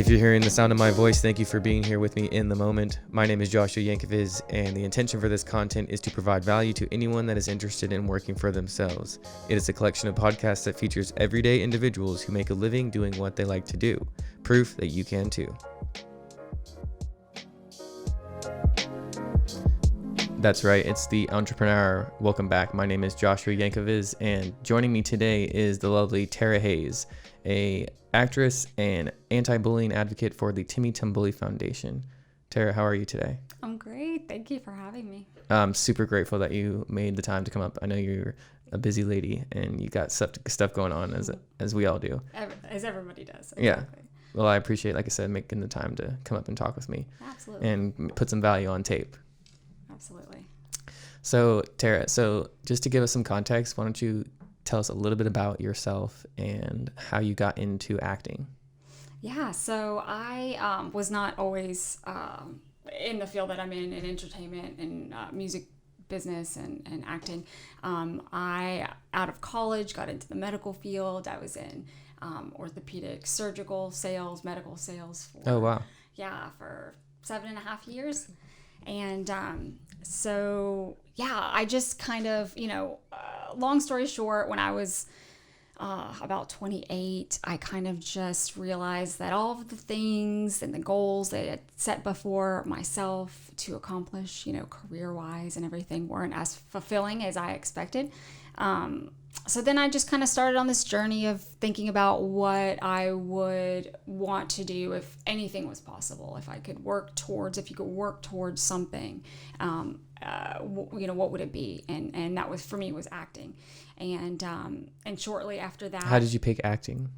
If you're hearing the sound of my voice, thank you for being here with me in the moment. My name is Joshua Yankovic, and the intention for this content is to provide value to anyone that is interested in working for themselves. It is a collection of podcasts that features everyday individuals who make a living doing what they like to do. Proof that you can too. That's right, it's the Entreprenhour. Welcome back. My name is Joshua Yankovic, and joining me today is the lovely Tara Hayes, a actress and anti-bullying advocate for the Timmy Tumbuli Foundation. Tara, how are you today? I'm great. Thank you for having me. I'm super grateful that you made the time to come up. I know you're a busy lady and you got stuff going on as we all do. As everybody does. Exactly. Yeah. Well, I appreciate, like I said, making the time to come up and talk with me. Absolutely. And put some value on tape. Absolutely. So, Tara, just to give us some context, why don't you tell us a little bit about yourself and how you got into acting? Yeah, so I was not always in the field that I'm in entertainment and music business and acting. I, out of college, got into the medical field. I was in orthopedic surgical sales, medical sales for, for 7.5 years. And I just kind of, long story short, when I was about 28, I kind of just realized that all of the things and the goals that I had set before myself to accomplish, career-wise and everything weren't as fulfilling as I expected. So then I just kind of started on this journey of thinking about what I would want to do if anything was possible, if you could work towards something, what would it be? And that was, for me, was acting. And shortly after that. How did you pick acting?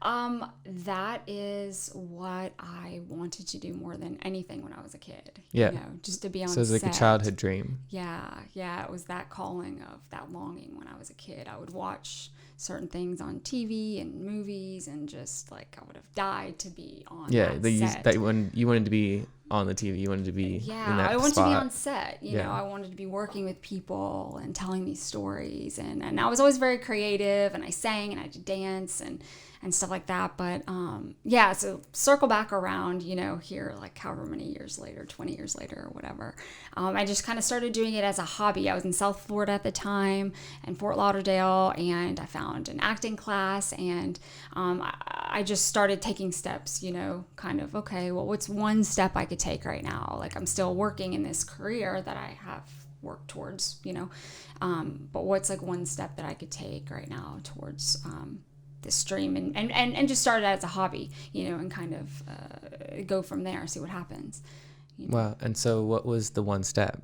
That is what I wanted to do more than anything when I was a kid. Yeah. Just to be on set. So it was like a childhood dream. Yeah. It was that calling of that longing when I was a kid. I would watch certain things on TV and movies and just like I would have died to be on set. When you wanted to be on the TV, you wanted to be in that I wanted spot. to be on set. I wanted to be working with people and telling these stories. And I was always very creative, and I sang and I did dance and stuff like that. But so circle back around, here, like however many years later, 20 years later or whatever. I just kind of started doing it as a hobby. I was in South Florida at the time and Fort Lauderdale, and I found an acting class, and I just started taking steps, kind of, okay, well, what's one step I could take right now? Like, I'm still working in this career that I have worked towards, but what's like one step that I could take right now towards this dream, and just start it as a hobby, and kind of go from there, see what happens. Wow. And so what was the one step?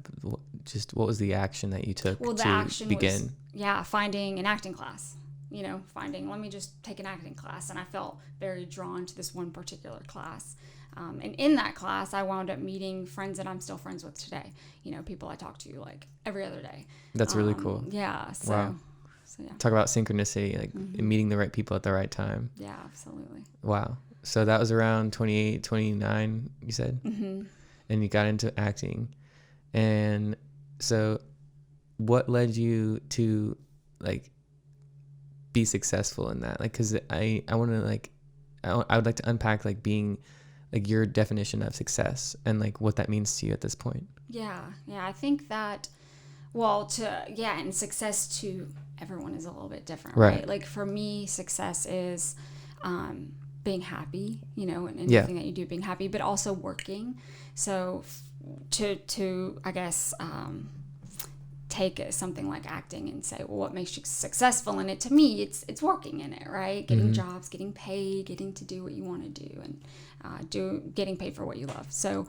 Just what was the action that you took to begin? Was, finding an acting class. Let me just take an acting class. And I felt very drawn to this one particular class. And in that class, I wound up meeting friends that I'm still friends with today. People I talk to like every other day. That's really cool. Yeah. Wow. Talk about synchronicity, like meeting the right people at the right time. Yeah, absolutely. Wow. So that was around 28, 29, you said? Mm-hmm. And you got into acting. And so what led you to like be successful in that? Like, cause I want to like, I would like to unpack like being like your definition of success and like what that means to you at this point. Yeah. I think that, and success to everyone is a little bit different, right? Like for me, success is being happy, and anything that you do, being happy, but also working. So to I guess take something like acting and say, well, what makes you successful in it? To me, it's working in it, right? Getting jobs, getting paid, getting to do what you want to do, and getting paid for what you love. So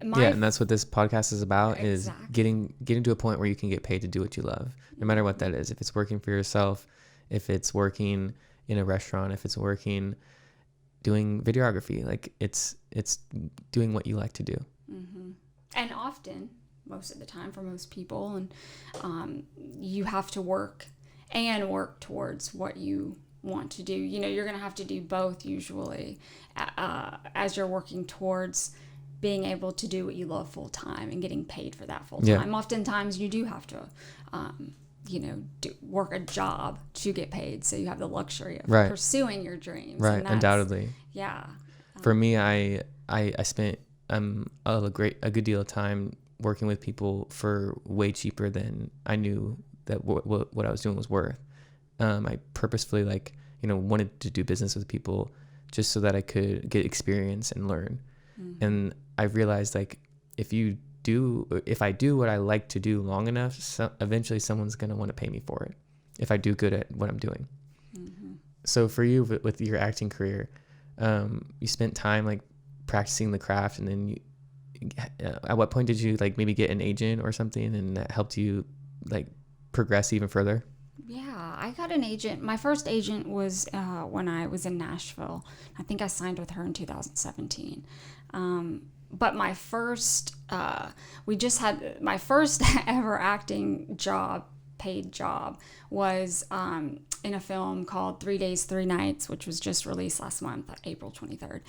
and that's what this podcast is about. Exactly. Is getting to a point where you can get paid to do what you love, no matter what that is. If it's working for yourself, if it's working in a restaurant, if it's working doing videography, like it's doing what you like to do. Mm-hmm. And often, most of the time for most people, and you have to work towards what you want to do. You're going to have to do both usually as you're working towards being able to do what you love full time and getting paid for that full time. Oftentimes you do have to work a job to get paid. So you have the luxury of Right. pursuing your dreams. Right. And that's, Undoubtedly. yeah. For me, I spent a good deal of time working with people for way cheaper than I knew that what I was doing was worth. I purposefully wanted to do business with people just so that I could get experience and learn. Mm-hmm. And I realized if I do what I like to do long enough, eventually someone's going to want to pay me for it if I do good at what I'm doing. Mm-hmm. So for you with your acting career, you spent time like practicing the craft, and then at what point did you like maybe get an agent or something, and that helped you like progress even further? Yeah, I got an agent. My first agent was when I was in Nashville. I think I signed with her in 2017. But my first, my first ever acting job, paid job, was in a film called 3 Days, 3 Nights, which was just released last month, April 23rd.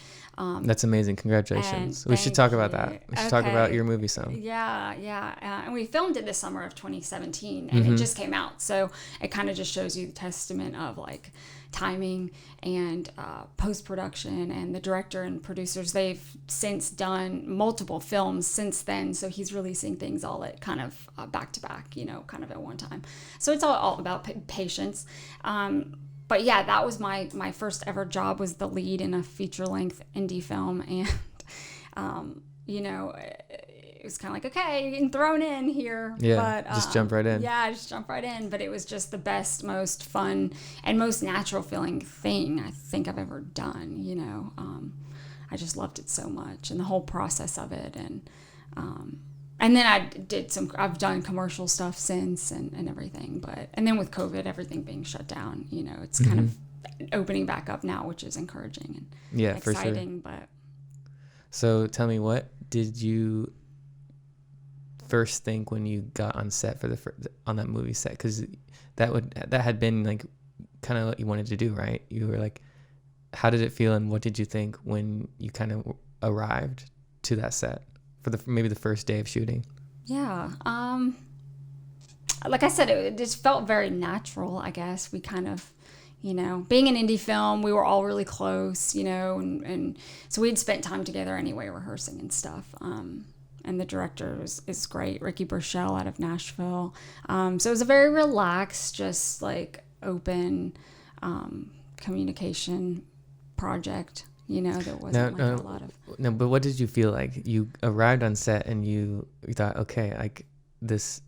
That's amazing. Congratulations. We should talk about that. We should talk about your movie some. Yeah. And we filmed it this summer of 2017, and it just came out. So it kind of just shows you the testament of like timing and post-production, and the director and producers, they've since done multiple films since then. So he's releasing things all at kind of back to back, kind of at one time. So it's all about patience. But yeah, that was my first ever job, was the lead in a feature-length indie film. And, it was kind of like, okay, you're getting thrown in here. Yeah, but, just jump right in. Yeah, just jump right in. But it was just the best, most fun, and most natural feeling thing I think I've ever done, I just loved it so much, and the whole process of it. And then I've done commercial stuff since and everything. And then with COVID, everything being shut down, it's kind of opening back up now, which is encouraging and exciting. For sure. But so tell me, what did you first think when you got on set on that movie set? Because that had been like kind of what you wanted to do, right? You were like, how did it feel, and what did you think when you kind of arrived to that set for maybe the first day of shooting? Yeah, like I said, it just felt very natural, I guess. We kind of, being an indie film, we were all really close, and so we'd spent time together anyway, rehearsing and stuff. And the director is great, Ricky Burchell out of Nashville. So it was a very relaxed, just like open communication project. There wasn't a lot of... No, but what did you feel like? You arrived on set and you thought, okay, like this,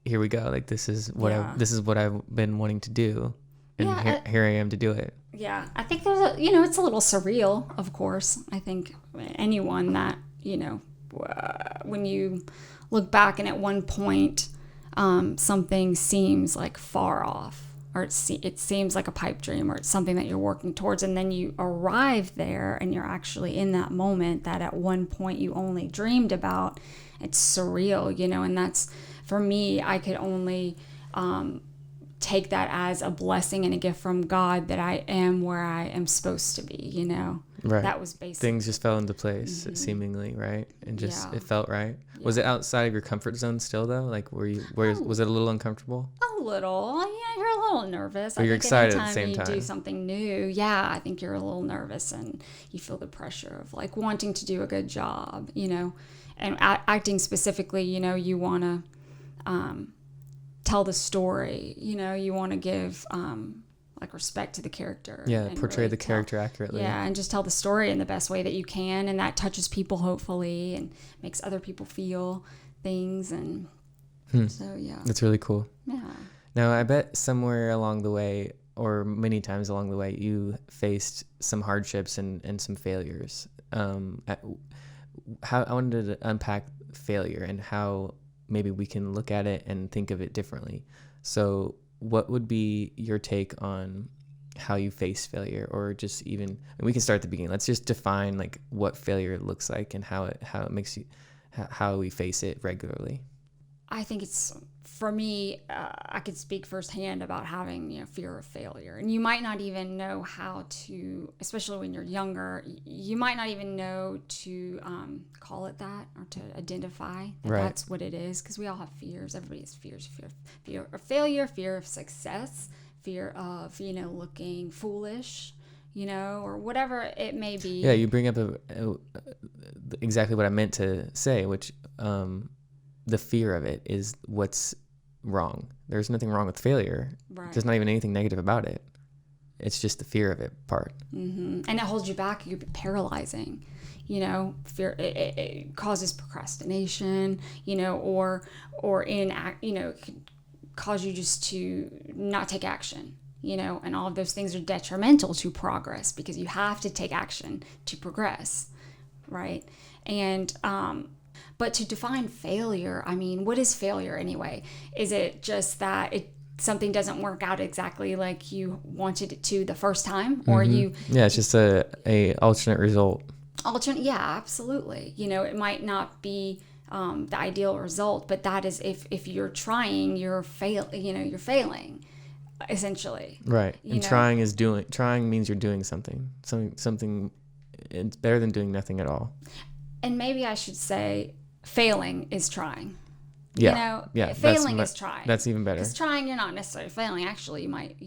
here we go. Like this is what I've been wanting to do, and here I am to do it. Yeah, I think there's it's a little surreal, of course. I think anyone that, when you look back and at one point something seems like far off, or it seems like a pipe dream, or it's something that you're working towards, and then you arrive there and you're actually in that moment that at one point you only dreamed about. It's surreal, and that's, for me, I could only take that as a blessing and a gift from God that I am where I am supposed to be, Right. That was basically... Things just fell into place, seemingly, right? And just, it felt right. Yeah. Was it outside of your comfort zone still, though? Like, was it a little uncomfortable? A little. Yeah, you're a little nervous. But you're excited at the same time. You do something new, yeah, I think you're a little nervous, and you feel the pressure of, like, wanting to do a good job, And acting specifically, you want to tell the story, you want to give... like respect to the character. Yeah, portray really the character accurately. Yeah, and just tell the story in the best way that you can, and that touches people hopefully and makes other people feel things, and so yeah. That's really cool. Yeah. Now, I bet somewhere along the way, or many times along the way, you faced some hardships and some failures. I wanted to unpack failure and how maybe we can look at it and think of it differently. So what would be your take on how you face failure, or just even, and we can start at the beginning. Let's just define like what failure looks like and how it makes you, how we face it regularly. I think it's for me, I could speak firsthand about having, fear of failure. And you might not even know how to, especially when you're younger, you might not even know to call it that or to identify that that's what it is. Because we all have fears. Everybody has fears. Fear of failure, fear of success, fear of, looking foolish, or whatever it may be. Yeah, you bring up exactly what I meant to say, which the fear of it is what's wrong. There's nothing wrong with failure. Right. There's not even anything negative about it. It's just the fear of it part. Mm-hmm. And it holds you back. You're paralyzing. Fear. It causes procrastination. Or it could cause you just to not take action. And all of those things are detrimental to progress because you have to take action to progress, right? And but to define failure, I mean, what is failure anyway? Is it just that something doesn't work out exactly like you wanted it to the first time, or Yeah, it's just a alternate result. Yeah, absolutely. It might not be the ideal result, but that is if you're trying, you're failing. Essentially, right. And trying means you're doing something. It's better than doing nothing at all. And maybe I should say failing is trying. Yeah. Failing is trying. That's even better. Because trying, you're not necessarily failing. Actually, you might.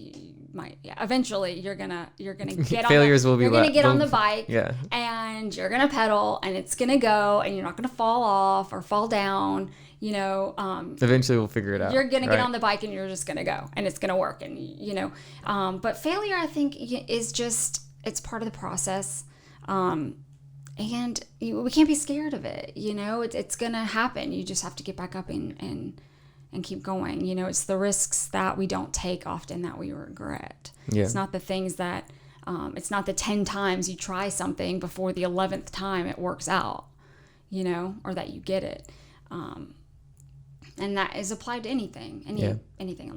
Eventually, you're gonna get failures will be. You're gonna get on the bike. Yeah. And you're gonna pedal, and it's gonna go, and you're not gonna fall off or fall down. Eventually we'll figure it out. You're gonna get on the bike, and you're just gonna go, and it's gonna work. And but failure, I think, is just it's part of the process. And we can't be scared of it. It's going to happen. You just have to get back up and keep going. It's the risks that we don't take often that we regret. Yeah. It's not the things that, it's not the 10 times you try something before the 11th time it works out, or that you get it. And that is applied to anything in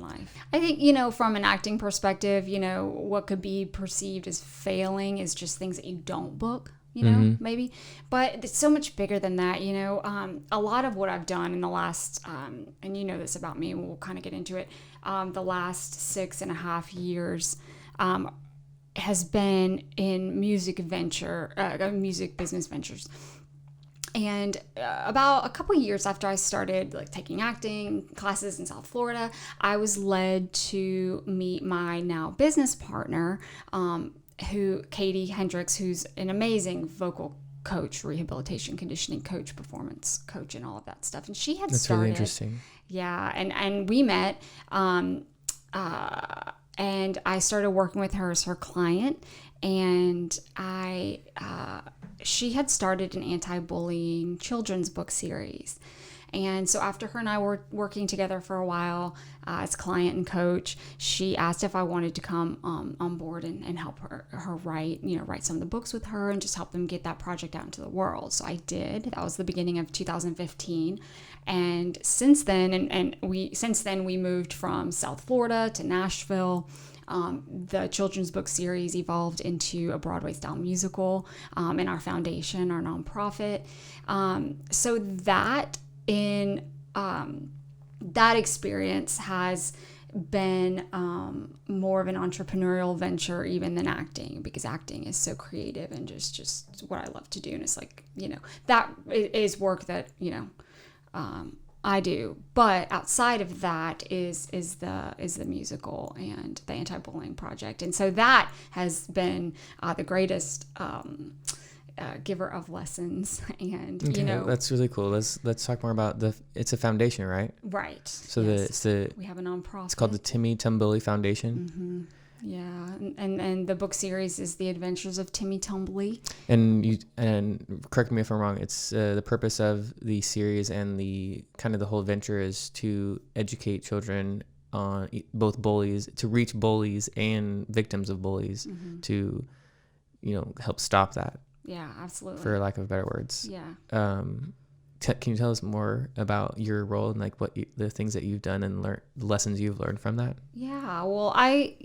life. I think, from an acting perspective, what could be perceived as failing is just things that you don't book. Maybe, but it's so much bigger than that. A lot of what I've done in the last, and this about me, we'll kind of get into it. The last 6.5 years, has been in music business ventures. And about a couple of years after I started taking acting classes in South Florida, I was led to meet my now business partner, Katie Hendricks, who's an amazing vocal coach, rehabilitation conditioning coach, performance coach, and all of that stuff. And she had That's started. Really interesting. Yeah, and we met, and I started working with her as her client, and she had started an anti-bullying children's book series. And so after her and I were working together for a while as client and coach, she asked if I wanted to come on board and help her write some of the books with her and just help them get that project out into the world. So I did. That was the beginning of 2015. And since then, we moved from South Florida to Nashville. The children's book series evolved into a Broadway-style musical in our foundation, our nonprofit. So that experience has been more of an entrepreneurial venture even than acting, because acting is so creative and just what I love to do. And it's that is work that I do, but outside of that is the musical and the anti-bullying project. And so that has been the greatest giver of lessons. And that's really cool. Let's talk more about it's a foundation, right? Right. So yes. We have a nonprofit. It's called the Timmy Tumbly Foundation. Mm-hmm. Yeah, and the book series is The Adventures of Timmy Tumbly. And correct me if I'm wrong. It's the purpose of the series and the kind of the whole venture is to educate children on both bullies, to reach bullies and victims of bullies, mm-hmm. to help stop that. Yeah, absolutely. For lack of better words. Yeah. Can you tell us more about your role and the things that you've done and the lessons you've learned from that? Yeah, well, I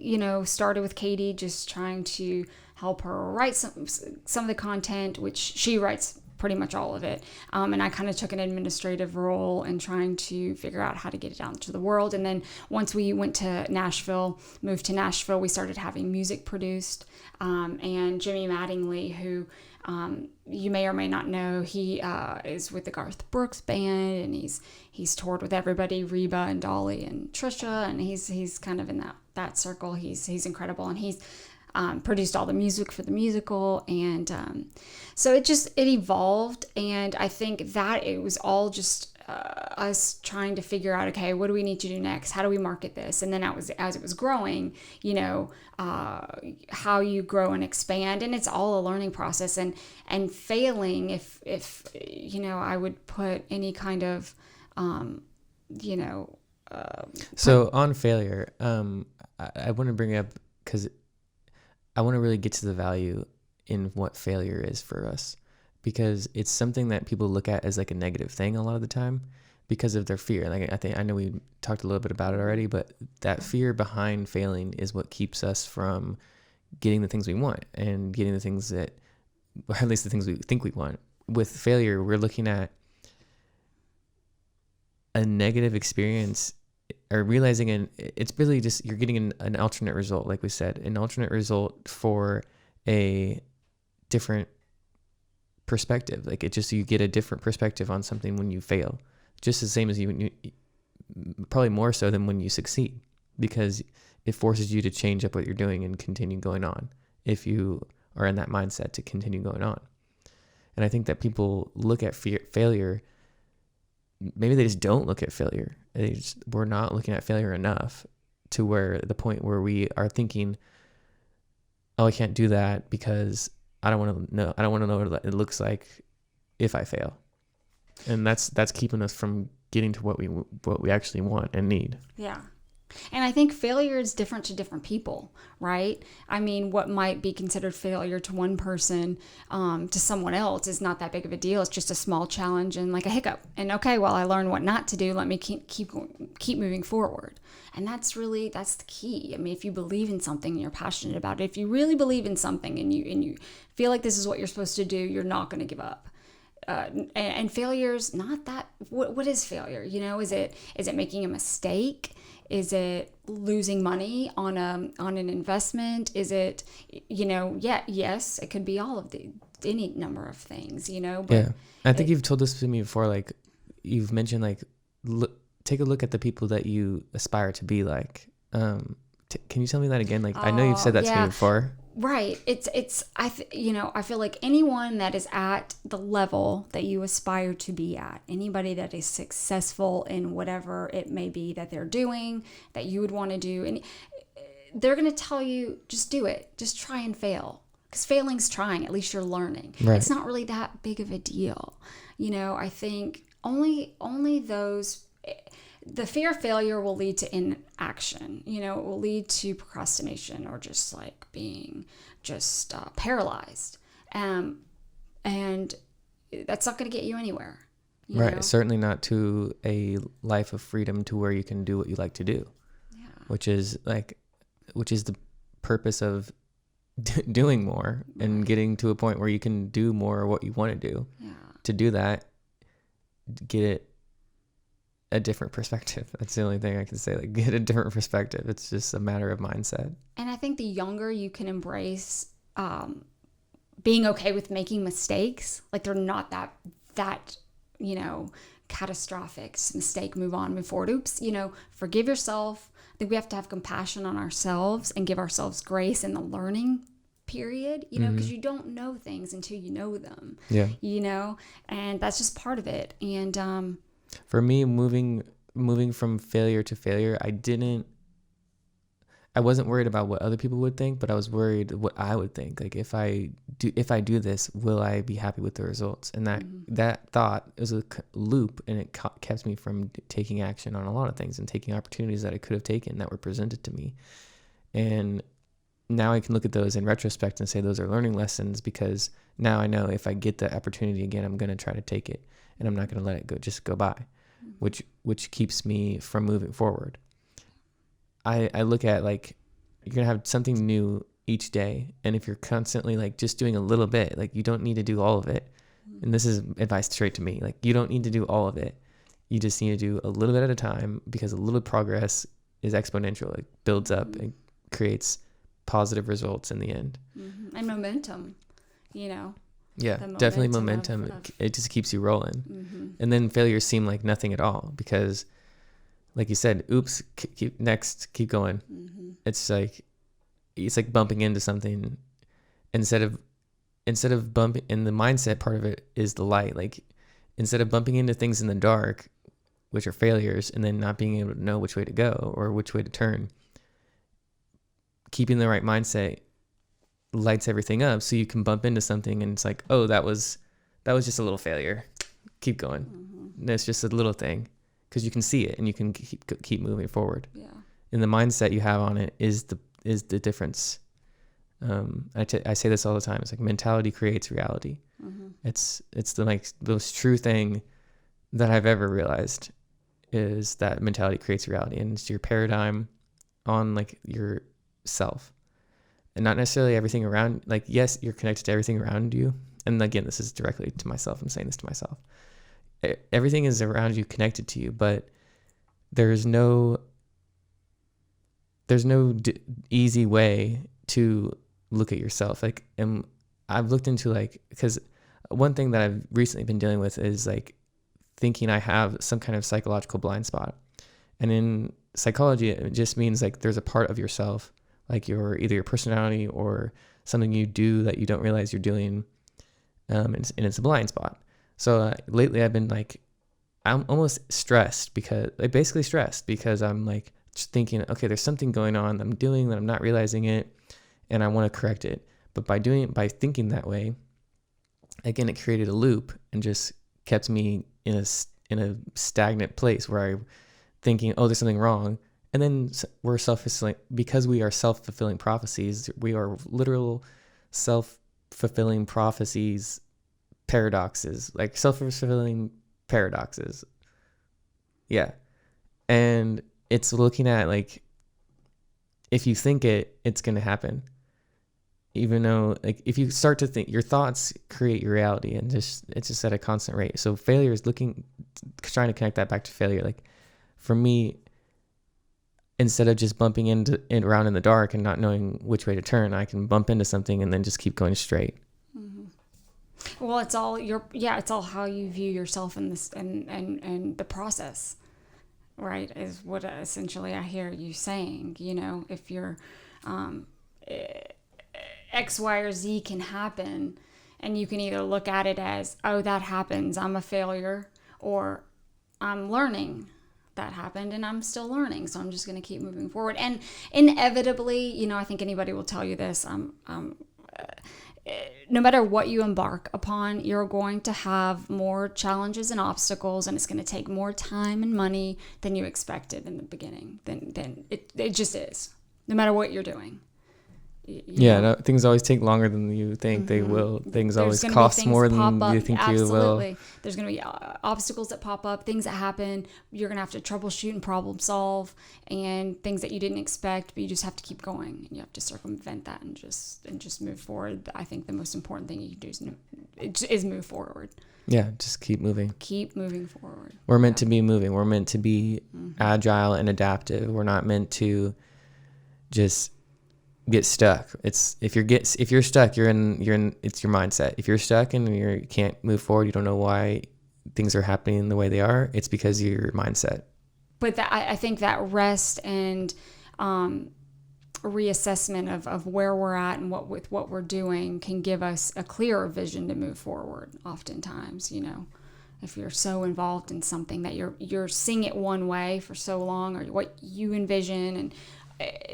started with Katie, just trying to help her write some of the content, which she writes pretty much all of it. And I kind of took an administrative role in trying to figure out how to get it out into the world. And then once we moved to Nashville, we started having music produced. And Jimmy Mattingly, who you may or may not know, he is with the Garth Brooks band, and he's toured with everybody, Reba and Dolly and Trisha, and he's kind of in that circle. He's incredible, and he's produced all the music for the musical, and so it evolved, and I think that it was all just us trying to figure out, okay, what do we need to do next? How do we market this? And then as it was growing, how you grow and expand, and it's all a learning process, and failing, if I would put any kind of so on failure, I want to bring up, because I want to really get to the value in what failure is for us, because it's something that people look at as like a negative thing a lot of the time because of their fear. Like I know we talked a little bit about it already, but that fear behind failing is what keeps us from getting the things we want and getting the things that, or at least the things we think we want. With failure, we're looking at a negative experience, or realizing it's really just, you're getting an alternate result, like we said, an alternate result for a different perspective. Like you get a different perspective on something when you fail, just the same as you probably more so than when you succeed, because it forces you to change up what you're doing and continue going on, if you are in that mindset to continue going on. And I think that people look at failure, maybe they just don't look at failure. We're not looking at failure enough to where the point where we are thinking, oh, I can't do that because I don't want to know. I don't want to know what it looks like if I fail. And that's keeping us from getting to what we actually want and need. Yeah. And I think failure is different to different people, right? I mean, what might be considered failure to one person, to someone else is not that big of a deal. It's just a small challenge and like a hiccup. And okay, well, I learned what not to do. Let me keep moving forward. And that's the key. I mean, if you believe in something and you're passionate about it, if you really believe in something and you feel like this is what you're supposed to do, you're not going to give up. And failure's not that. What is failure? Is it making a mistake? Is it losing money on an investment? Is it, yes, it could be all of any number of things, But yeah, I think you've told this to me before. Like you've mentioned, like take a look at the people that you aspire to be like. Can you tell me that again? Like I know you've said that to me before. Right. I feel like anyone that is at the level that you aspire to be at, anybody that is successful in whatever it may be that they're doing, that you would want to do, and they're going to tell you, just do it. Just try and fail. Because failing's trying. At least you're learning. Right. It's not really that big of a deal. I think only those... The fear of failure will lead to inaction. It will lead to procrastination or just like being just paralyzed. And that's not going to get you anywhere. Right. Know? Certainly not to a life of freedom to where you can do what you like to do. Yeah. Which is the purpose of doing more and getting to a point where you can do more of what you want to do. Yeah. To do that, get it a different perspective. That's the only thing I can say. Like, get a different perspective. It's just a matter of mindset. And I think the younger you can embrace being okay with making mistakes, like they're not that catastrophic. Mistake, move on, move forward. Oops, forgive yourself. I think we have to have compassion on ourselves and give ourselves grace in the learning period, because you don't know things until you know them. Yeah. And that's just part of it. And for me, moving from failure to failure, I wasn't worried about what other people would think, but I was worried what I would think. Like if I do this, will I be happy with the results? And that thought is a loop, and it kept me from taking action on a lot of things and taking opportunities that I could have taken that were presented to me. And now I can look at those in retrospect and say those are learning lessons, because now I know if I get the opportunity again, I'm going to try to take it, and I'm not going to let it just go by, which keeps me from moving forward. I look at, like, you're going to have something new each day. And if you're constantly like just doing a little bit, like you don't need to do all of it. And this is advice straight to me. Like, you don't need to do all of it. You just need to do a little bit at a time, because a little progress is exponential. It builds up and creates positive results in the end. And momentum, you know. Yeah, definitely momentum. It just keeps you rolling. And then failures seem like nothing at all, because like you said, oops, keep going. It's like bumping into something instead of bumping. And the mindset part of it is the light. Like, instead of bumping into things in the dark, which are failures, and then not being able to know which way to go or which way to turn, keeping the right mindset lights everything up, so you can bump into something and it's like, oh, that was just a little failure, keep going. That's just a little thing, because you can see it and you can keep moving forward. And the mindset you have on it is the difference. I say this all the time. It's like, mentality creates reality. It's the most true thing that I've ever realized, is that mentality creates reality. And it's your paradigm on like yourself, and not necessarily everything around. Like, yes, you're connected to everything around you. And again, this is directly to myself. I'm saying this to myself. Everything is around you, connected to you, but there's no easy way to look at yourself. Like, and I've looked into, like, because one thing that I've recently been dealing with is like thinking I have some kind of psychological blind spot. And in psychology, it just means like there's a part of yourself, like either your personality or something you do that you don't realize you're doing, and it's a blind spot. So lately I've been like, I'm almost stressed because I'm like just thinking, okay, there's something going on I'm doing that I'm not realizing it, and I want to correct it. But by thinking that way, again, it created a loop and just kept me in a stagnant place where I'm thinking, oh, there's something wrong. And then we're because we are self-fulfilling prophecies. We are literal self-fulfilling prophecies, paradoxes, like self-fulfilling paradoxes. Yeah. And it's looking at like, if you think it's going to happen. Even though, like, if you start to think, your thoughts create your reality, and it's just at a constant rate. So failure is trying to connect that back to failure. Like, for me, instead of just bumping around in the dark and not knowing which way to turn, I can bump into something and then just keep going straight. Well, it's all it's all how you view yourself in this and the process, right? Is what essentially I hear you saying. You know, if you're X, Y, or Z can happen, and you can either look at it as, oh, that happens, I'm a failure, or I'm learning that happened and I'm still learning, so I'm just going to keep moving forward. And inevitably, you know, I think anybody will tell you this, no matter what you embark upon, you're going to have more challenges and obstacles, and it's going to take more time and money than you expected in the beginning. Then it just is, no matter what you're doing. No, things always take longer than you think they will. Things always cost more than you think you will. There's going to be obstacles that pop up, things that happen. You're going to have to troubleshoot and problem solve, and things that you didn't expect, but you just have to keep going. You have to circumvent that and just move forward. I think the most important thing you can do is move forward. Yeah, just keep moving. Keep moving forward. We're meant to be moving. We're meant to be agile and adaptive. We're not meant to just get stuck. It's if you're stuck, you're in it's your mindset. If you're stuck and you can't move forward, you don't know why things are happening the way they are, it's because of your mindset. But I think that rest and reassessment of where we're at and what we're doing can give us a clearer vision to move forward. Oftentimes, you know, if you're so involved in something that you're seeing it one way for so long, or what you envision, and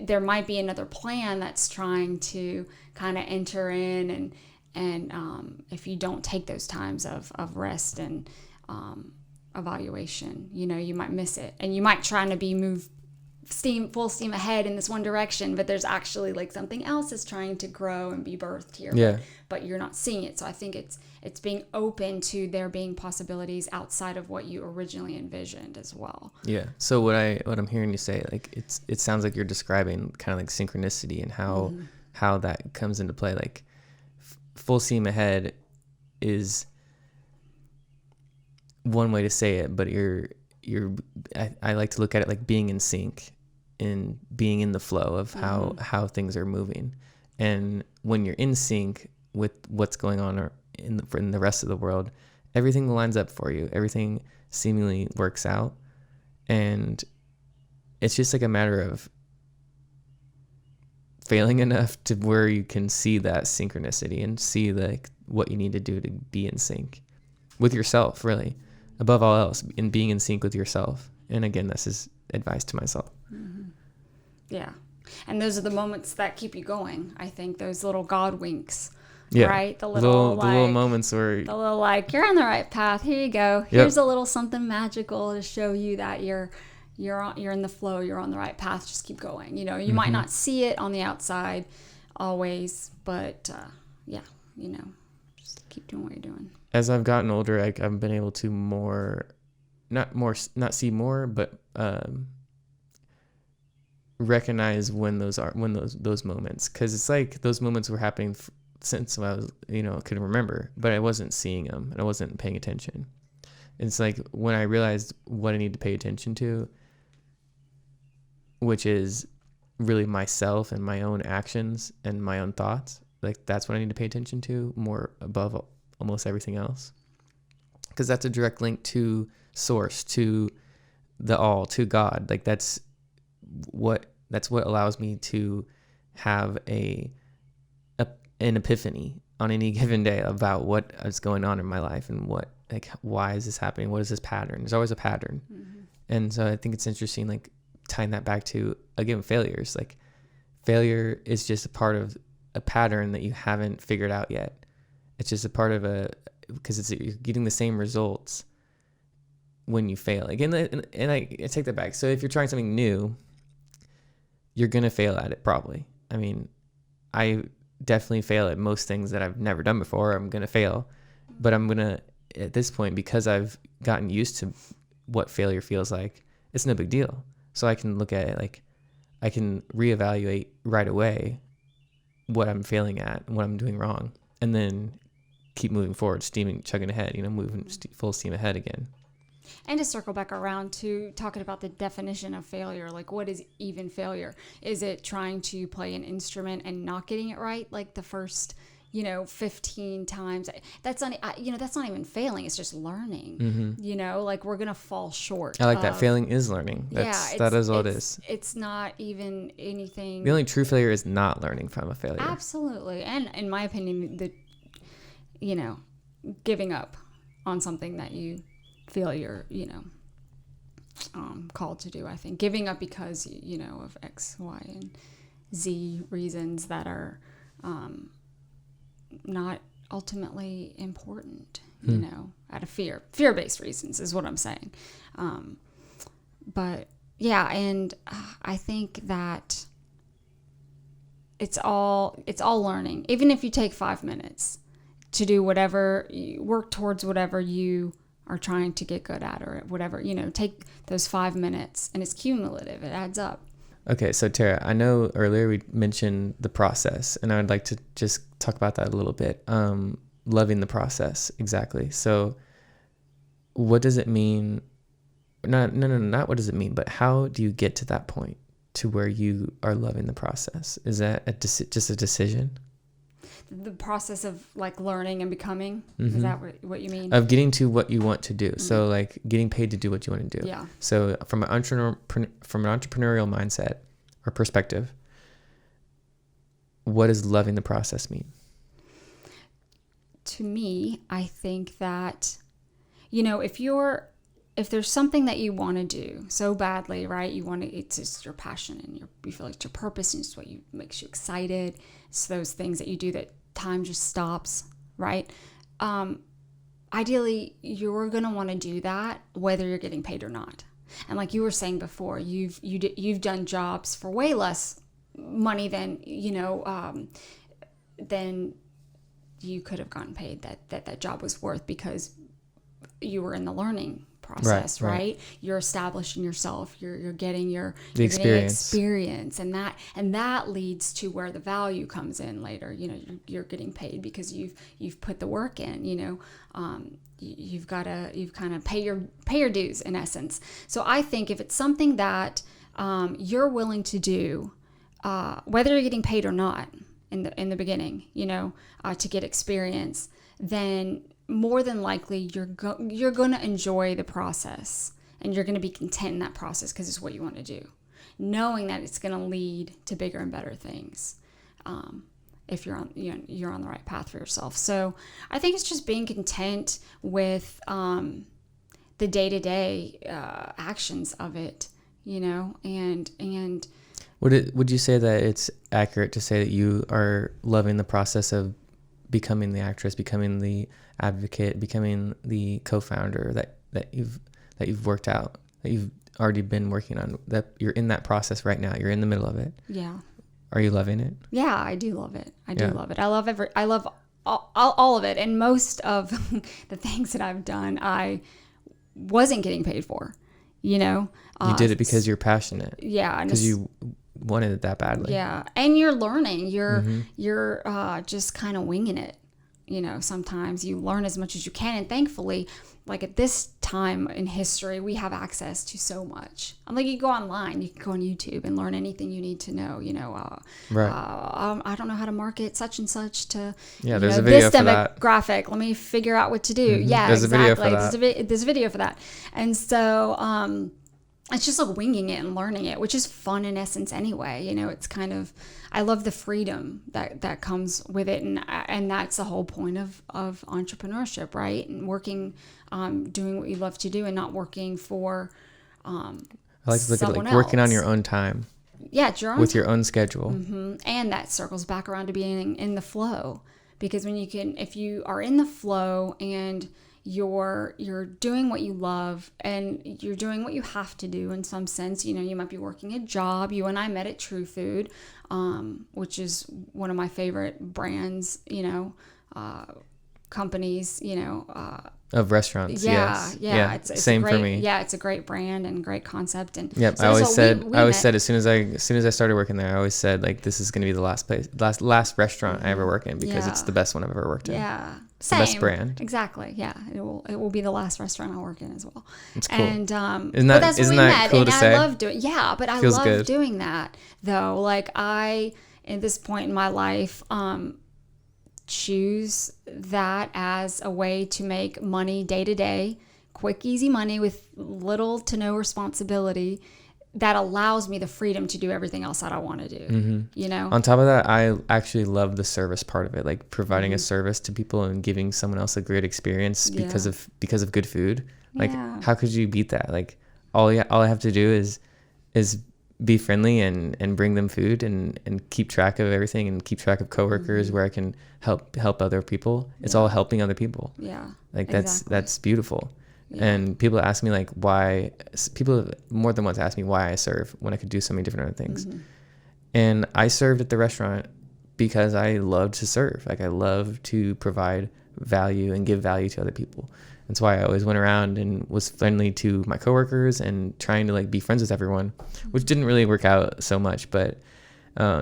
there might be another plan that's trying to kind of enter in, and if you don't take those times of rest and evaluation, you know, you might miss it, and you might try to move full steam ahead in this one direction, but there's actually like something else is trying to grow and be birthed here, but you're not seeing it. So I think it's being open to there being possibilities outside of what you originally envisioned as well. Yeah. So what I'm hearing you say, like, it sounds like you're describing kind of like synchronicity and how that comes into play. Like full steam ahead is one way to say it, but I like to look at it like being in sync and being in the flow of how things are moving. And when you're in sync with what's going on in the rest of the world, everything lines up for you. Everything seemingly works out. And it's just like a matter of failing enough to where you can see that synchronicity and see like what you need to do to be in sync with yourself, really, above all else, in being in sync with yourself. And again, this is advice to myself. Mm-hmm. Yeah. And those are the moments that keep you going. I think those little God winks, right? The little moments where the little like, you're on the right path. Here you go. Here's a little something magical to show you that you're in the flow. You're on the right path. Just keep going. You know, you might not see it on the outside always, but just keep doing what you're doing. As I've gotten older, I've been able to not see more, but recognize when those moments, because it's like those moments were happening since I was, could remember, but I wasn't seeing them and I wasn't paying attention. It's like when I realized what I need to pay attention to, which is really myself and my own actions and my own thoughts, like that's what I need to pay attention to more above almost everything else, because that's a direct link to source, to the all, to God. Like that's what allows me to have an epiphany on any given day about what is going on in my life and why is this happening? What is this pattern? There's always a pattern. Mm-hmm. And so I think it's interesting, like tying that back to, again, failures. Like failure is just a part of a pattern that you haven't figured out yet. It's just a part of because you're getting the same results when you fail. Again, and I take that back. So if you're trying something new, you're going to fail at it probably. I mean, I definitely fail at most things that I've never done before. I'm going to fail, but I'm going to, at this point, because I've gotten used to what failure feels like, it's no big deal. So I can look at it like I can reevaluate right away what I'm failing at, what I'm doing wrong, and then keep moving forward, chugging ahead, moving full steam ahead again. And to circle back around to talking about the definition of failure, like what is even failure? Is it trying to play an instrument and not getting it right, like the first, 15 times? That's not, that's not even failing. It's just learning. Mm-hmm. Like we're gonna fall short. I like that. Failing is learning. That is all it is. It's not even anything. The only true failure is not learning from a failure. Absolutely, and in my opinion, giving up on something that you feel you're, called to do. I think giving up because, of X, Y, and Z reasons that are not ultimately important, out of fear-based reasons is what I'm saying. But yeah, and I think that it's all learning. Even if you take 5 minutes to do whatever, work towards whatever you are trying to get good at, or whatever, take those 5 minutes, and it's cumulative. It adds up. Okay. So Tara, I know earlier we mentioned the process, and I would like to just talk about that a little bit. Loving the process. Exactly. So what does it mean? Not what does it mean, but how do you get to that point to where you are loving the process? Is that just a decision? The process of like learning and becoming. Mm-hmm. Is that what you mean? Of getting to what you want to do. Mm-hmm. So like getting paid to do what you want to do. Yeah. So from an entrepreneurial mindset or perspective, what does loving the process mean? To me, I think that, if there's something that you want to do so badly, right? It's just your passion, and you feel like it's your purpose, and it's what makes you excited. It's those things that you do that time just stops, right? Ideally, you're going to want to do that whether you're getting paid or not. And like you were saying before, you've done jobs for way less money than, than you could have gotten paid that job was worth, because you were in the learning process, Right. right? You're establishing yourself. You're getting your The experience, and that leads to where the value comes in later. You're getting paid because you've put the work in. You've kind of pay your dues in essence. So I think if it's something that you're willing to do, whether you're getting paid or not in the beginning, to get experience, then more than likely you're going to enjoy the process, and you're going to be content in that process because it's what you want to do, knowing that it's going to lead to bigger and better things. If you're on the right path for yourself. So I think it's just being content with the day-to-day actions of it, and Would you say that it's accurate to say that you are loving the process of becoming the actress, becoming the advocate, becoming the co-founder that you've worked out, that you've already been working on, that you're in that process right now, you're in the middle of it? Yeah. Are you loving it? Yeah, I do love it. I love it. I love all of it. And most of the things that I've done, I wasn't getting paid for, You did it because you're passionate. Yeah. Because you wanted it that badly. Yeah. And you're learning. You're just kind of winging it. Sometimes you learn as much as you can. And thankfully, like at this time in history, we have access to so much. Like you go online, you can go on YouTube and learn anything you need to know. Right. I don't know how to market such and such to there's a video this for that. demographic. Let me figure out what to do. Mm-hmm. Yeah, there's exactly. A video for that. There's a video for that. And so it's just like winging it and learning it, which is fun in essence anyway. It's kind of, I love the freedom that comes with it. And that's the whole point of entrepreneurship, right? And working, doing what you love to do and not working for I like to look at someone like working on else. your own time. Yeah, it's your own with time. your own schedule. Mm-hmm. And that circles back around to being in the flow. Because if you are in the flow and you're doing what you love and you're doing what you have to do in some sense, you might be working a job. You and I met at True Food, which is one of my favorite brands, companies, of restaurants. Yeah. It's same for me. Yeah, it's a great brand and great concept. And yep, so I always said met. as soon as I started working there, I always said like this is going to be the last restaurant I ever work in because it's the best one I've ever worked in. Yeah. It's the best brand. Exactly. Yeah. It will be the last restaurant I work in as well. It's cool. And isn't that cool and to say? I love doing but I Feels love good. doing that though. Like at this point in my life, choose that as a way to make money day to day, quick, easy money with little to no responsibility that allows me the freedom to do everything else that I want to do. Mm-hmm. On top of that, I actually love the service part of it, like providing a service to people and giving someone else a great experience because of good food. Like how could you beat that? Like all I have to do is be friendly and bring them food and keep track of everything and keep track of coworkers where I can help other people. It's all helping other people. Yeah. Like exactly. that's beautiful. Yeah. And people ask me like why, people more than once ask me why I serve when I could do so many different other things. And I served at the restaurant because I love to serve. Like I love to provide value and give value to other people. That's why I always went around and was friendly to my coworkers and trying to like be friends with everyone, which didn't really work out so much, but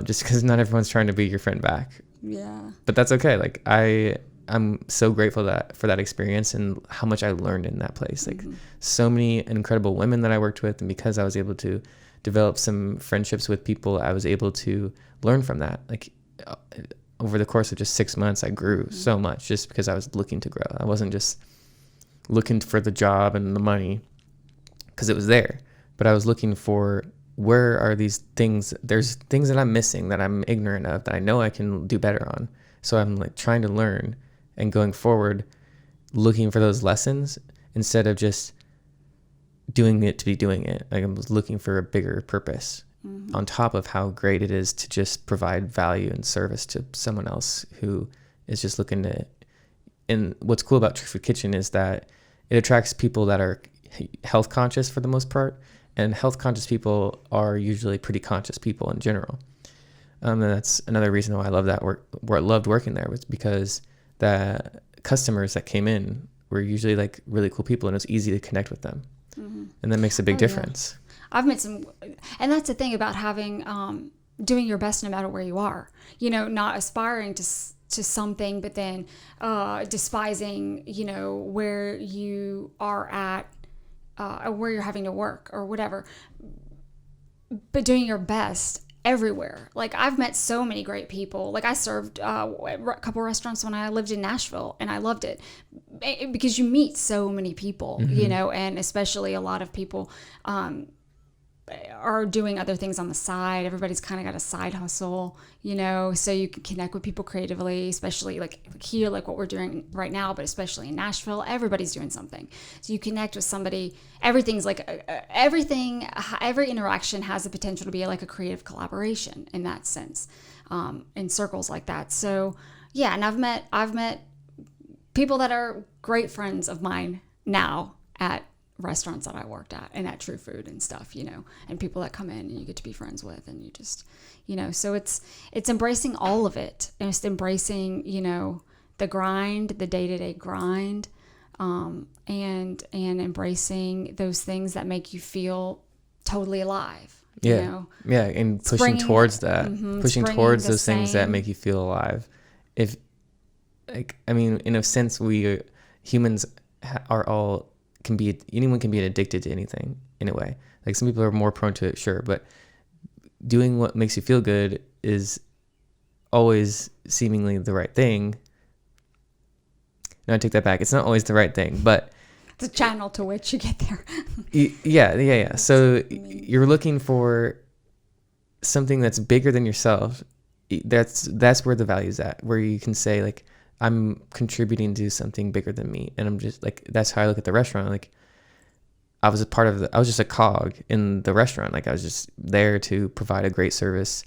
just because not everyone's trying to be your friend back. Yeah. But that's okay. Like I'm so grateful for that experience and how much I learned in that place. Like so many incredible women that I worked with, and because I was able to develop some friendships with people, I was able to learn from that. Like over the course of just 6 months, I grew so much just because I was looking to grow. I wasn't just looking for the job and the money because it was there, but I was looking for where are these things. There's things that I'm missing that I'm ignorant of that I know I can do better on. So I'm like trying to learn and going forward, looking for those lessons instead of just doing it to be doing it. Like I was looking for a bigger purpose on top of how great it is to just provide value and service to someone else who is just looking to. And what's cool about True Food Kitchen is that it attracts people that are health conscious for the most part, and health conscious people are usually pretty conscious people in general. And that's another reason why I love that work. Where I loved working there was because the customers that came in were usually like really cool people, and it was easy to connect with them. And that makes a big difference. Yeah. I've met some, and that's the thing about having, doing your best no matter where you are, you know, not aspiring to something, but then despising, you know, where you are at, or where you're having to work or whatever, but doing your best everywhere. Like, I've met so many great people. Like, I served a couple restaurants when I lived in Nashville, and I loved it because you meet so many people, you know, and especially a lot of people are doing other things on the side. Everybody's kind of got a side hustle, you know, so you can connect with people creatively, especially like here, like what we're doing right now, but especially in Nashville, everybody's doing something. So you connect with somebody. Everything's like every interaction has the potential to be like a creative collaboration in that sense, in circles like that. So yeah, and I've met people that are great friends of mine now at restaurants that I worked at and at True Food and stuff, you know, and people that come in and you get to be friends with, and you just, you know, so it's embracing all of it, and it's embracing, you know, the grind, the day-to-day grind, and embracing those things that make you feel totally alive. Yeah. You know? Yeah. And pushing towards that, pushing towards those things that make you feel alive. If, like, I mean, in a sense, we humans are all, anyone can be addicted to anything in a way. Like, some people are more prone to it, sure, but doing what makes you feel good is always seemingly the right thing. No, I take that back. It's not always the right thing, but the channel to which you get there. Yeah. So you're looking for something that's bigger than yourself. That's where the value's at, where you can say, like, I'm contributing to something bigger than me. And I'm just like, that's how I look at the restaurant. Like, I was just a cog in the restaurant. Like, I was just there to provide a great service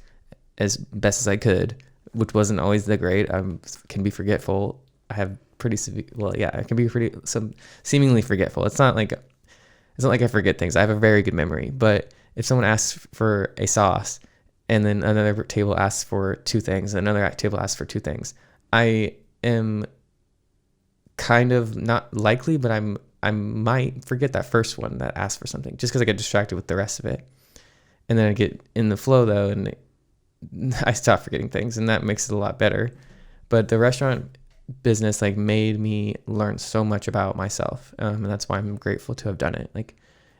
as best as I could, which wasn't always that great. I can be forgetful. I have pretty severe, I can be seemingly forgetful. It's not like I forget things. I have a very good memory, but if someone asks for a sauce and then another table asks for two things, and another table asks for two things, I am kind of not likely, but I might forget that first one that asked for something, just because I get distracted with the rest of it. And then I get in the flow though, and I stop forgetting things, and that makes it a lot better. But the restaurant business like made me learn so much about myself, and that's why I'm grateful to have done it. Like,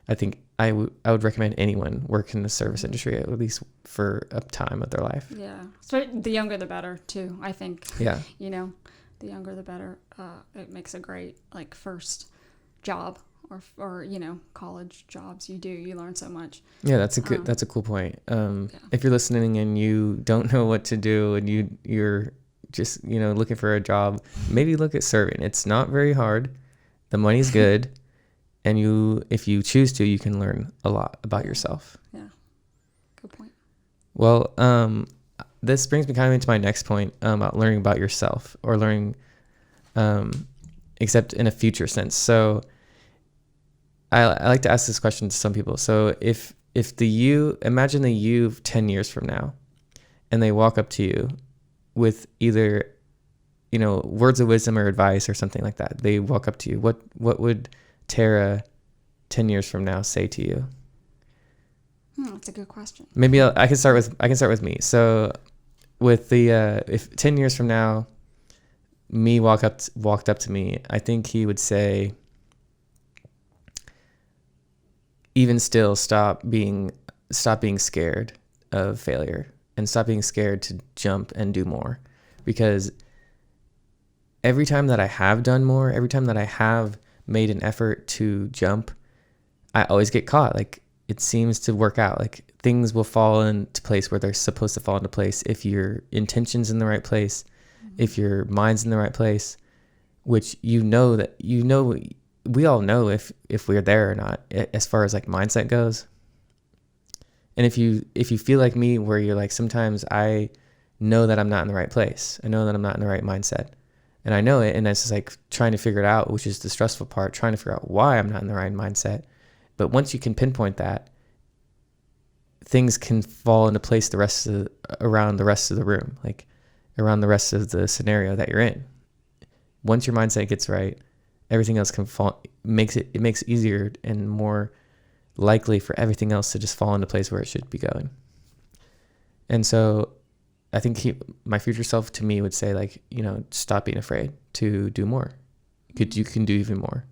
I think I would recommend anyone work in the service industry at least for a time of their life. Yeah, so the younger the better too, I think. Yeah, you know, the younger the better. It makes a great like first job, or you know, college jobs. You learn so much. Yeah, that's a cool point. If you're listening and you don't know what to do, and you're just, you know, looking for a job, maybe look at serving. It's not very hard. The money's good. And if you choose to, you can learn a lot about yourself. Yeah, good point. Well, this brings me kind of into my next point about learning about yourself, or learning, except in a future sense. So I like to ask this question to some people. So if imagine the you 10 years from now, and they walk up to you with either, you know, words of wisdom or advice or something like that. They walk up to you. What would Tara 10 years from now say to you? That's a good question. Maybe I can start with me. So with the if 10 years from now me walked up to me, I think he would say, even still, stop being scared of failure, and stop being scared to jump and do more. Because every time that I have done more, every time that I have made an effort to jump, I always get caught. Like, it seems to work out. Like, things will fall into place where they're supposed to fall into place if your intention's in the right place, if your mind's in the right place, which we all know if we're there or not, as far as like mindset goes. And if you feel like me, where you're like, sometimes I know that I'm not in the right place, I know that I'm not in the right mindset, and I know it, and it's just like trying to figure it out, which is the stressful part, trying to figure out why I'm not in the right mindset. But once you can pinpoint that, things can fall into place around the rest of the room, like around the rest of the scenario that you're in. Once your mindset gets right, everything else can fall, makes it easier and more likely for everything else to just fall into place where it should be going. And so I think my future self to me would say, like, you know, stop being afraid to do more. You can do even more.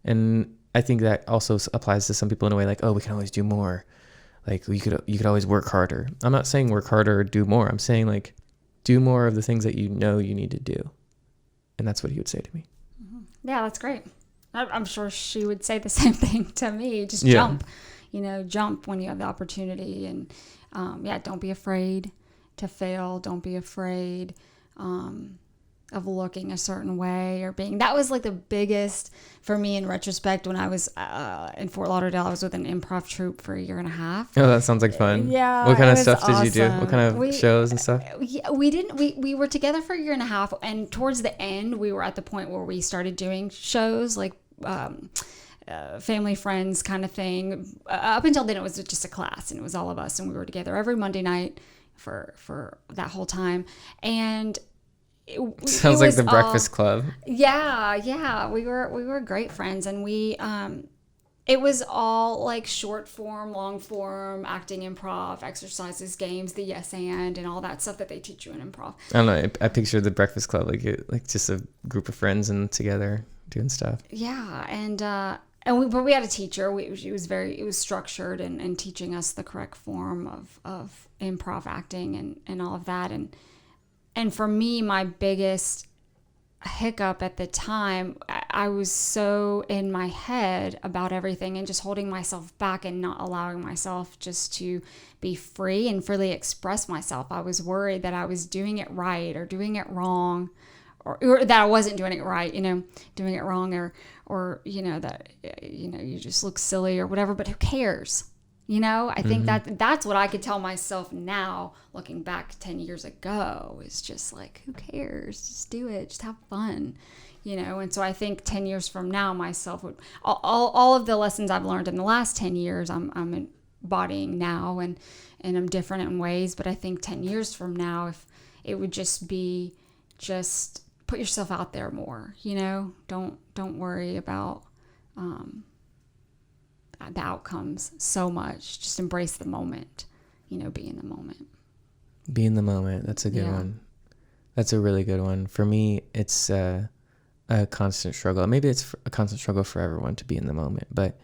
And I think that also applies to some people in a way, like, oh, we can always do more. Like, you could always work harder. I'm not saying work harder or do more. I'm saying, like, do more of the things that you know you need to do. And that's what he would say to me. Yeah, that's great. I'm sure she would say the same thing to me. Just jump when you have the opportunity. And don't be afraid to fail. Don't be afraid of looking a certain way or being. That was like the biggest for me in retrospect when I was in Fort Lauderdale. I was with an improv troupe for a year and a half. Oh, that sounds like fun. Yeah. What kind of stuff did you do? What kind of shows and stuff? We were together for a year and a half, and towards the end we were at the point where we started doing shows like family friends kind of thing. Up until then it was just a class, and it was all of us, and we were together every Monday night for that whole time. And sounds like the Breakfast Club. Yeah, we were great friends, and we it was all like short form, long form, acting, improv, exercises, games, the yes and all that stuff that they teach you in improv. I don't know. I pictured the Breakfast Club like just a group of friends and together doing stuff. Yeah, but we had a teacher. It was structured and teaching us the correct form of improv acting and all of that. And for me, my biggest hiccup at the time, I was so in my head about everything and just holding myself back and not allowing myself just to be free and freely express myself. I was worried that I was doing it right or doing it wrong, or that I wasn't doing it right, doing it wrong, or that, you just look silly or whatever, but who cares? I think that's what I could tell myself now, looking back 10 years ago, is just like, who cares? Just do it. Just have fun, And so I think 10 years from now, myself would, all of the lessons I've learned in the last 10 years, I'm embodying now, and I'm different in ways. But I think 10 years from now, if it would just be, just put yourself out there more, don't worry about, the outcomes so much. Just embrace the moment, be in the moment. Be in the moment. That's a good one. That's a really good one. For me, it's a constant struggle. Maybe it's a constant struggle for everyone to be in the moment, but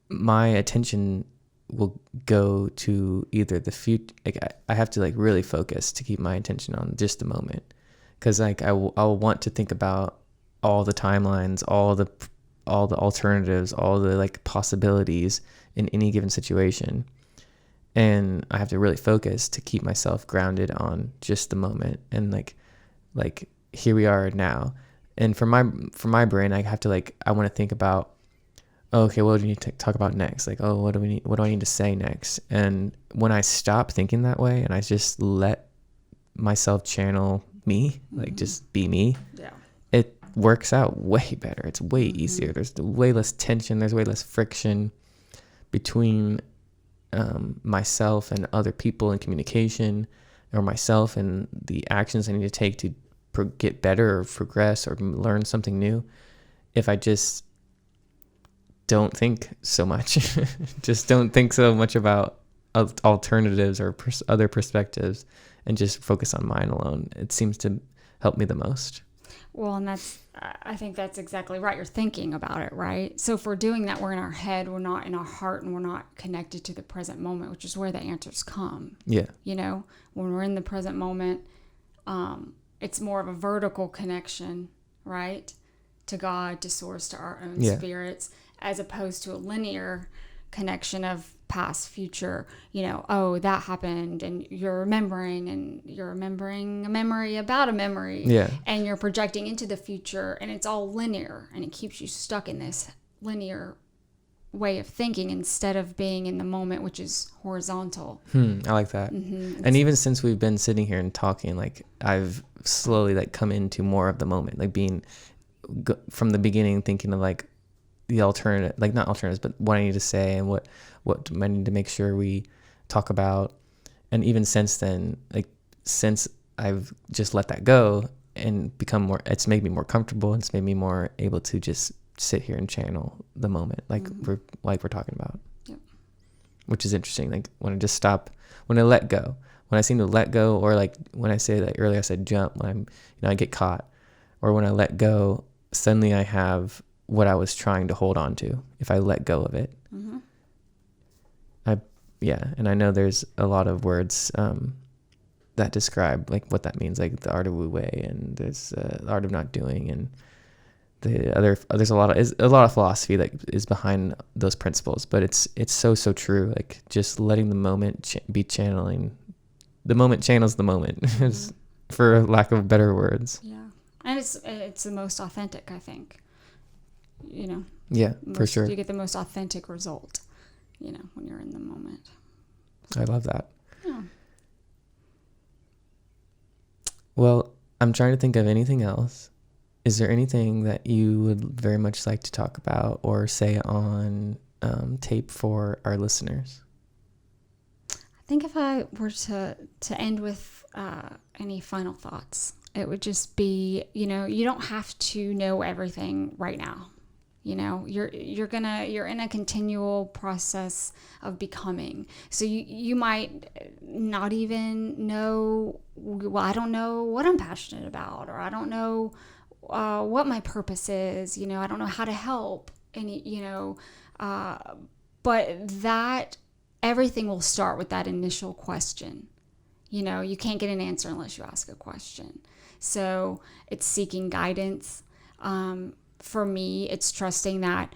my attention will go to either the future. Like I have to really focus to keep my attention on just the moment. Cause I'll want to think about all the timelines, all the alternatives, all the possibilities in any given situation. And I have to really focus to keep myself grounded on just the moment and like here we are now. And for my brain, I have to I want to think about, okay, what do we need to talk about next? What do I need to say next? And when I stop thinking that way and I just let myself channel me, just be me, it works out way better. It's way easier. There's way less tension. There's way less friction between myself and other people in communication, or myself and the actions I need to take to get better or progress or learn something new. If I just don't think so much, just don't think so much about alternatives or other perspectives and just focus on mine alone, it seems to help me the most. Well, and I think that's exactly right. You're thinking about it, right? So if we're doing that, we're in our head, we're not in our heart, and we're not connected to the present moment, which is where the answers come. Yeah. When we're in the present moment, it's more of a vertical connection, right? To God, to source, to our own spirits, as opposed to a linear connection of past, future, that happened, and you're remembering a memory about a memory, and you're projecting into the future, and it's all linear, and it keeps you stuck in this linear way of thinking instead of being in the moment, which is horizontal. I like that. And even since we've been sitting here and talking, I've slowly come into more of the moment, being from the beginning thinking of the alternative, not alternatives, but what I need to say and what I need to make sure we talk about. And even since then, since I've just let that go, and become more, it's made me more comfortable. It's made me more able to just sit here and channel the moment, like we're talking about. Yep. Which is interesting. Like when I let go, when I seem to let go, or like when I say that earlier, I said jump, when I get caught, or when I let go, suddenly I have what I was trying to hold on to. If I let go of it, and I know there's a lot of words that describe like what that means, like the art of wu wei, and there's the art of not doing, and there's a lot of philosophy that is behind those principles, but it's so true. Like just letting the moment be channeling. The moment channels the moment, for lack of better words. Yeah, and it's the most authentic, I think. Yeah, for sure. You get the most authentic result, when you're in the moment. I love that. Yeah. Well, I'm trying to think of anything else. Is there anything that you would very much like to talk about or say on tape for our listeners? I think if I were to end with any final thoughts, it would just be, you don't have to know everything right now. You're in a continual process of becoming. So you might not even know, well, I don't know what I'm passionate about, or I don't know what my purpose is. I don't know how to help but that everything will start with that initial question. You can't get an answer unless you ask a question. So it's seeking guidance. For me, it's trusting that,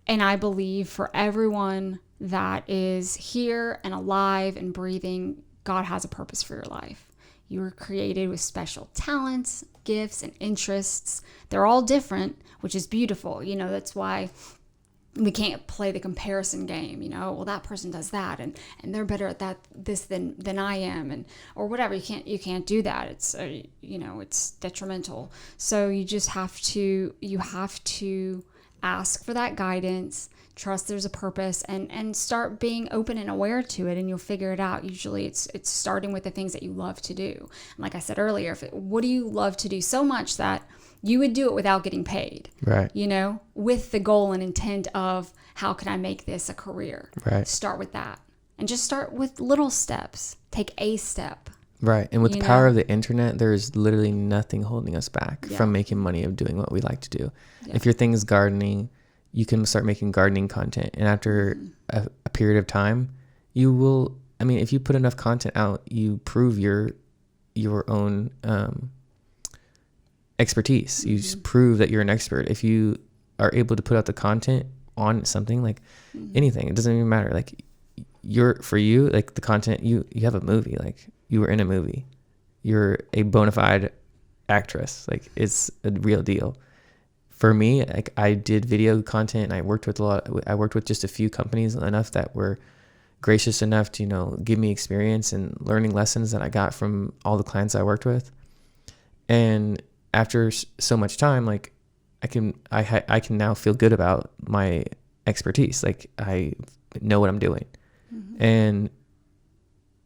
and I believe for everyone that is here and alive and breathing, God has a purpose for your life. You were created with special talents, gifts, and interests. They're all different, which is beautiful. That's why we can't play the comparison game, well, that person does that and they're better at this than I am, and or whatever. You can't do that. It's it's detrimental. So you just have to ask for that guidance, trust there's a purpose, and start being open and aware to it, and you'll figure it out. Usually it's starting with the things that you love to do. And like I said earlier, what do you love to do so much that you would do it without getting paid, right? With the goal and intent of how can I make this a career? Right. Start with that, and just start with little steps. Take a step. Right. And with the power of the internet, there's literally nothing holding us back from making money of doing what we like to do. Yeah. If your thing is gardening, you can start making gardening content, and after a period of time, you will. I mean, if you put enough content out, you prove your own expertise. You just prove that you're an expert. If you are able to put out the content on something, like anything, it doesn't even matter. Like for you, like the content, you have a movie, like you were in a movie, you're a bona fide actress, like it's a real deal. For me, like I did video content, and I worked with just a few companies enough that were gracious enough to, give me experience and learning lessons that I got from all the clients I worked with. And after so much time, like I can now feel good about my expertise. Like I know what I'm doing. And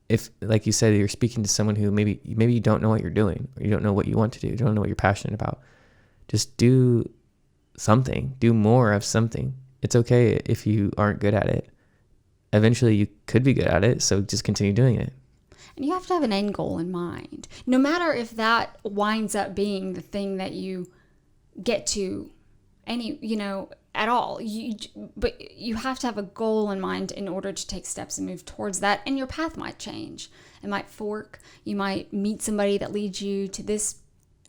if, like you said, you're speaking to someone who maybe you don't know what you're doing, or you don't know what you want to do, you don't know what you're passionate about, just do something, do more of something. It's okay if you aren't good at it. Eventually you could be good at it. So just continue doing it. And you have to have an end goal in mind, no matter if that winds up being the thing that you get to at all. But you have to have a goal in mind in order to take steps and move towards that. And your path might change. It might fork. You might meet somebody that leads you to this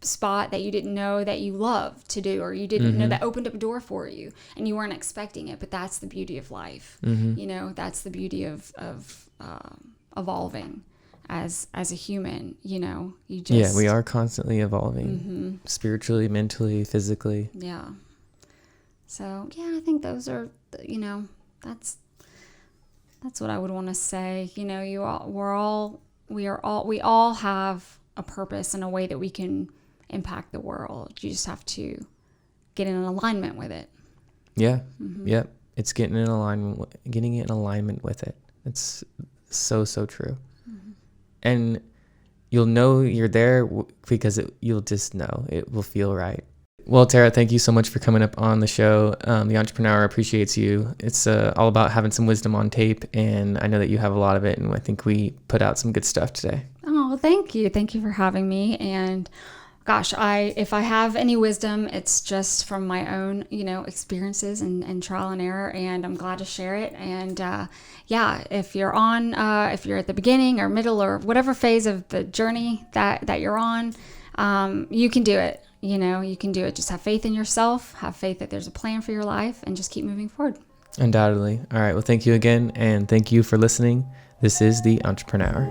spot that you didn't know that you love to do, or you didn't know that opened up a door for you and you weren't expecting it. But that's the beauty of life. That's the beauty of evolving as a human. We are constantly evolving, spiritually, mentally, physically. Yeah. So I think those are, that's what I would want to say. We all have a purpose and a way that we can impact the world. You just have to get in alignment with it. Yeah. Yep. It's getting it in alignment with it. It's so true. And you'll know you're there because you'll just know it will feel right. Well, Tara, thank you so much for coming up on the show. The Entrepreneur appreciates you. It's all about having some wisdom on tape, and I know that you have a lot of it, and I think we put out some good stuff today. Oh, well, thank you. Thank you for having me. And gosh, if I have any wisdom, it's just from my own, experiences and trial and error, and I'm glad to share it. And yeah, if you're at the beginning or middle or whatever phase of the journey that you're on, you can do it. You can do it. Just have faith in yourself, have faith that there's a plan for your life, and just keep moving forward. Undoubtedly. All right. Well, thank you again. And thank you for listening. This is The Entrepreneur.